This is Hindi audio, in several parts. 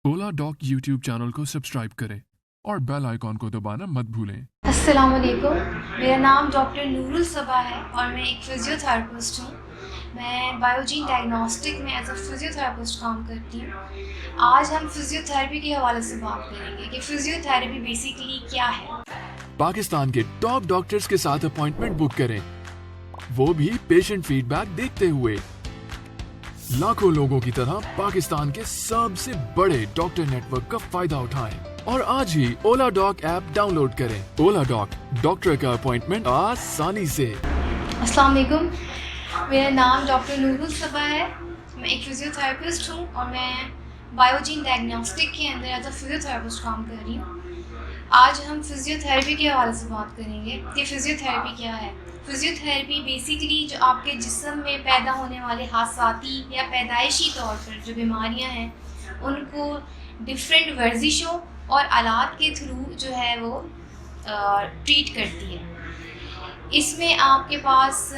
ओला डॉक यूट्यूब चैनल को सब्सक्राइब करें और बेल आइकॉन को दबाना मत भूलें। अस्सलाम वालेकुम, मेरा नाम डॉक्टर नूरुल सबा है और मैं एक फ़िज़ियोथेरेपिस्ट हूँ। मैं बायोजीन डायग्नोस्टिक में एज अ फ़िज़ियोथेरेपिस्ट काम करती हूँ। आज हम फ़िज़ियोथेरेपी के हवाले से बात करेंगे कि फ़िज़ियोथेरेपी बेसिकली क्या है। पाकिस्तान के टॉप डॉक्टर्स के साथ अपॉइंटमेंट बुक करें, वो भी पेशेंट फीडबैक देखते हुए। लाखों लोगों की तरह पाकिस्तान के सबसे बड़े डॉक्टर नेटवर्क का फायदा उठाएं और आज ही ओला डॉक ऐप डाउनलोड करें। ओला डॉक, डॉक्टर का अपॉइंटमेंट आसानी से। अस्सलाम वालेकुम, मेरा नाम डॉक्टर नूरुल सबा है। मैं एक फ़िज़ियोथेरेपिस्ट हूँ और मैं बायोजीन डायग्नोस्टिक के अंदर एज अ फ़िज़ियोथेरेपिस्ट काम कर रही हूँ। आज हम फ़िज़ियोथेरेपी के हवाले से बात करेंगे कि फ़िज़ियोथेरेपी क्या है। फ़िज़ियोथेरेपी बेसिकली जो आपके जिस्म में पैदा होने वाले हादसाती या पैदाइशी तौर पर जो बीमारियां हैं उनको डिफरेंट वर्जिशों और आलात के थ्रू जो है वो ट्रीट करती है। इसमें आपके पास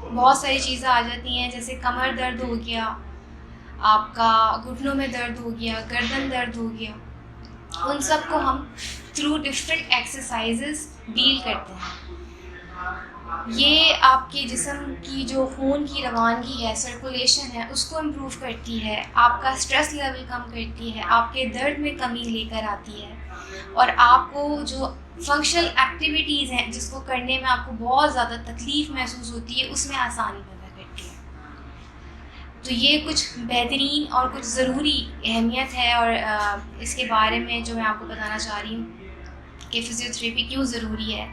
बहुत सारी चीज़ें आ जाती हैं, जैसे कमर दर्द हो गया, आपका घुटनों में दर्द हो गया, गर्दन दर्द हो गया। उन सब को हम थ्रू डिफरेंट एक्सरसाइजेस डील करते हैं। ये आपके जिस्म की जो खून की रवानगी है, सर्कुलेशन है, उसको इम्प्रूव करती है, आपका स्ट्रेस लेवल कम करती है, आपके दर्द में कमी लेकर आती है और आपको जो फंक्शनल एक्टिविटीज़ हैं जिसको करने में आपको बहुत ज़्यादा तकलीफ़ महसूस होती है उसमें आसानी पैदा करती है। तो ये कुछ बेहतरीन और कुछ ज़रूरी अहमियत है और इसके बारे में जो मैं आपको बताना चाह रही हूँ कि फ़िज़ियोथेरेपी क्यों ज़रूरी है।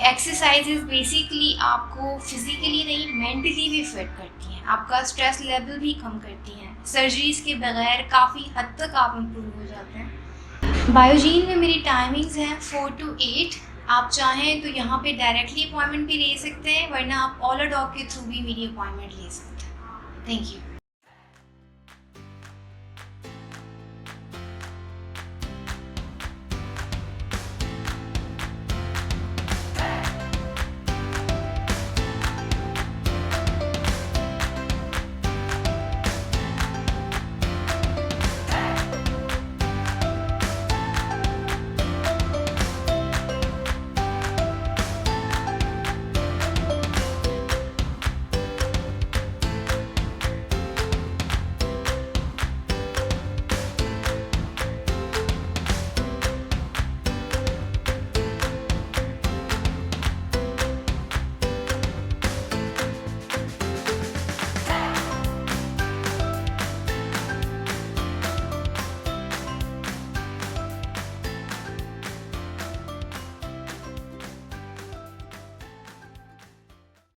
एक्सरसाइजेज बेसिकली आपको फिज़िकली नहीं मेंटली भी फिट करती हैं, आपका स्ट्रेस लेवल भी कम करती हैं। सर्जरीज़ के बगैर काफ़ी हद तक आप इम्प्रूव हो जाते हैं। बायोजीन में मेरी टाइमिंग्स हैं 4 to 8। आप चाहें तो यहाँ पे डायरेक्टली अपॉइंटमेंट भी ले सकते हैं, वरना आप ओला डॉक के थ्रू भी मेरी अपॉइंटमेंट ले सकते हैं। Thank you.